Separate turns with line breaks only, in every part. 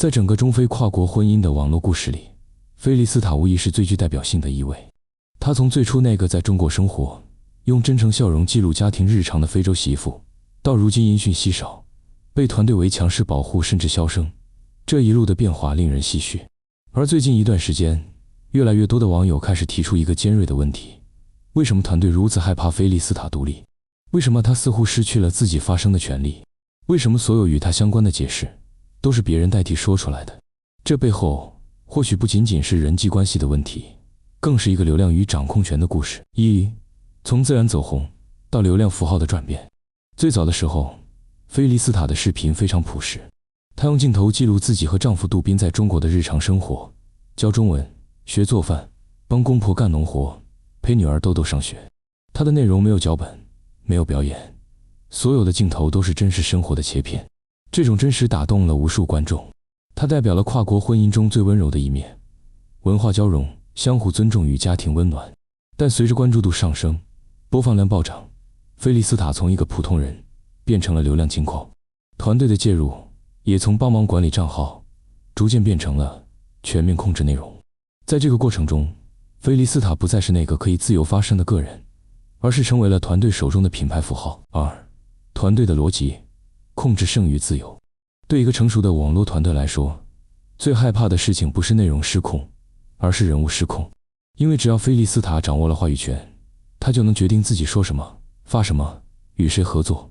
在整个中非跨国婚姻的网络故事里，菲利斯塔无疑是最具代表性的一位。她从最初那个在中国生活，用真诚笑容记录家庭日常的非洲媳妇，到如今音讯稀少，被团队为强势保护甚至销声，这一路的变化令人唏嘘。而最近一段时间，越来越多的网友开始提出一个尖锐的问题：为什么团队如此害怕菲利斯塔独立？为什么她似乎失去了自己发声的权利？为什么所有与她相关的解释都是别人代替说出来的？这背后或许不仅仅是人际关系的问题，更是一个流量与掌控权的故事。从自然走红到流量符号的转变。最早的时候，菲利斯塔的视频非常朴实，她用镜头记录自己和丈夫杜宾在中国的日常生活，教中文，学做饭，帮公婆干农活，陪女儿豆豆上学。她的内容没有脚本，没有表演，所有的镜头都是真实生活的切片。这种真实打动了无数观众。它代表了跨国婚姻中最温柔的一面，文化交融，相互尊重与家庭温暖。但随着关注度上升，播放量暴涨，菲利斯塔从一个普通人变成了流量金矿。团队的介入也从帮忙管理账号，逐渐变成了全面控制内容。在这个过程中，菲利斯塔不再是那个可以自由发声的个人，而是成为了团队手中的品牌符号。团队的逻辑，控制胜于自由。对一个成熟的网络团队来说，最害怕的事情不是内容失控，而是人物失控。因为只要菲利斯塔掌握了话语权，他就能决定自己说什么，发什么，与谁合作。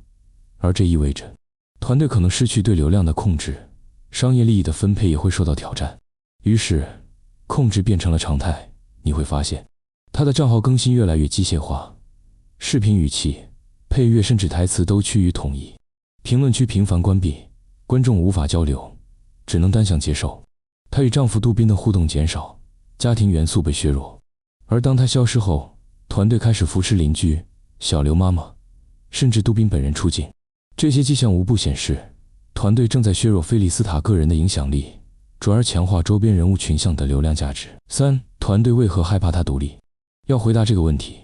而这意味着团队可能失去对流量的控制，商业利益的分配也会受到挑战。于是控制变成了常态。你会发现他的账号更新越来越机械化，视频语气、配乐甚至台词都趋于统一，评论区频繁关闭，观众无法交流，只能单向接受。她与丈夫杜宾的互动减少，家庭元素被削弱。而当她消失后，团队开始扶持邻居、小刘妈妈，甚至杜宾本人出镜。这些迹象无不显示，团队正在削弱菲利斯塔个人的影响力，转而强化周边人物群像的流量价值。团队为何害怕她独立？要回答这个问题，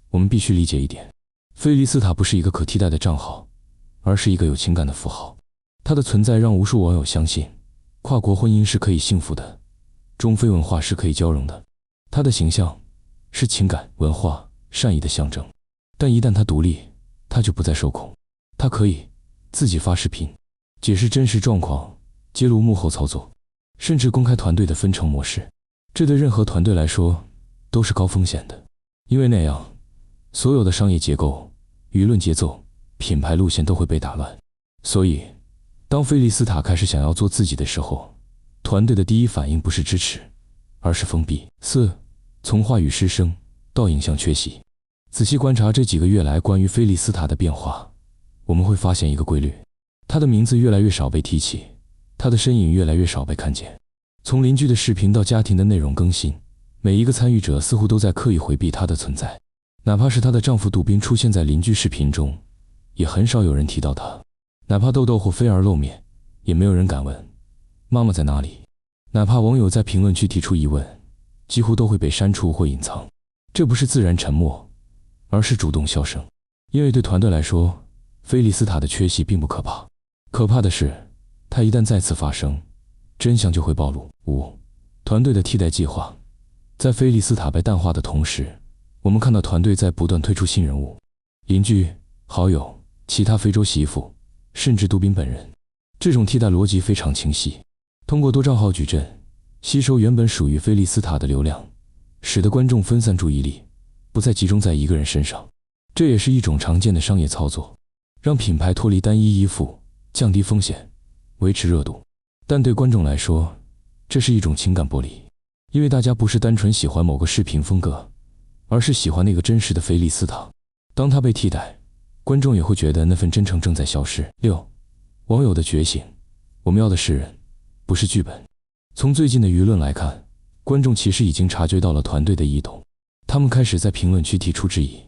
我们必须理解一点：菲利斯塔不是一个可替代的账号，而是一个有情感的符号。她的存在让无数网友相信，跨国婚姻是可以幸福的，中非文化是可以交融的。她的形象是情感、文化、善意的象征。但一旦她独立，她就不再受控。她可以自己发视频，解释真实状况，揭露幕后操作，甚至公开团队的分成模式。这对任何团队来说都是高风险的，因为那样所有的商业结构、舆论节奏、品牌路线都会被打乱。所以当菲利斯塔开始想要做自己的时候，团队的第一反应不是支持，而是封闭。从话语失声到影像缺席。仔细观察这几个月来关于菲利斯塔的变化，我们会发现一个规律：她的名字越来越少被提起，她的身影越来越少被看见。从邻居的视频到家庭的内容更新，每一个参与者似乎都在刻意回避她的存在。哪怕是她的丈夫杜宾出现在邻居视频中，也很少有人提到她。哪怕豆豆或菲儿露面，也没有人敢问妈妈在哪里。哪怕网友在评论区提出疑问，几乎都会被删除或隐藏。这不是自然沉默，而是主动消声。因为对团队来说，菲利斯塔的缺席并不可怕，可怕的是她一旦再次发声，真相就会暴露。团队的替代计划。在菲利斯塔被淡化的同时，我们看到团队在不断推出新人物，邻居、好友、其他非洲媳妇，甚至杜宾本人。这种替代逻辑非常清晰，通过多账号矩阵吸收原本属于菲利斯塔的流量，使得观众分散注意力，不再集中在一个人身上。这也是一种常见的商业操作，让品牌脱离单一依附，降低风险，维持热度。但对观众来说，这是一种情感剥离，因为大家不是单纯喜欢某个视频风格，而是喜欢那个真实的菲利斯塔。当他被替代，观众也会觉得那份真诚正在消失。网友的觉醒。我们要的是人，不是剧本。从最近的舆论来看，观众其实已经察觉到了团队的异动，他们开始在评论区提出质疑：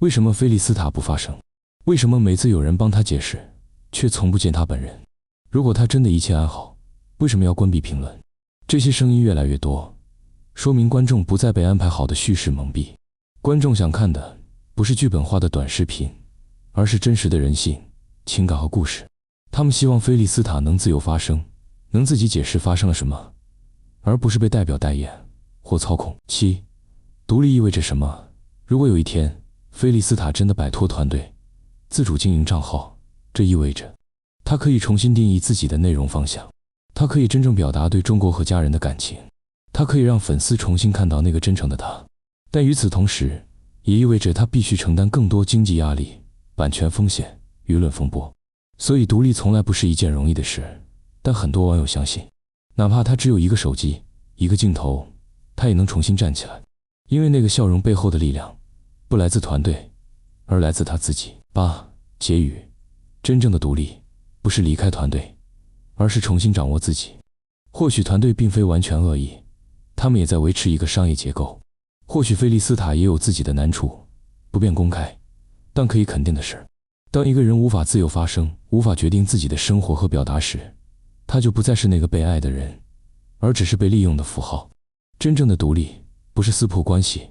为什么菲利斯塔不发声？为什么每次有人帮他解释，却从不见他本人？如果他真的一切安好，为什么要关闭评论？这些声音越来越多，说明观众不再被安排好的叙事蒙蔽。观众想看的不是剧本化的短视频，而是真实的人性、情感和故事。他们希望菲利斯塔能自由发声，能自己解释发生了什么，而不是被代表代言或操控。7. 独立意味着什么？如果有一天菲利斯塔真的摆脱团队，自主经营账号，这意味着他可以重新定义自己的内容方向，他可以真正表达对中国和家人的感情，他可以让粉丝重新看到那个真诚的他。但与此同时，也意味着他必须承担更多经济压力、版权风险、舆论风波。所以独立从来不是一件容易的事，但很多网友相信，哪怕他只有一个手机、一个镜头，他也能重新站起来，因为那个笑容背后的力量不来自团队，而来自他自己。8. 结语：真正的独立不是离开团队，而是重新掌握自己。或许团队并非完全恶意，他们也在维持一个商业结构。或许菲利斯塔也有自己的难处，不便公开，但可以肯定的是，当一个人无法自由发声，无法决定自己的生活和表达时，他就不再是那个被爱的人，而只是被利用的符号。真正的独立不是撕破关系，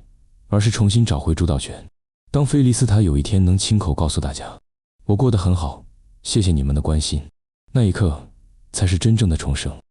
而是重新找回主导权。当菲利斯塔有一天能亲口告诉大家，我过得很好，谢谢你们的关心，那一刻才是真正的重生。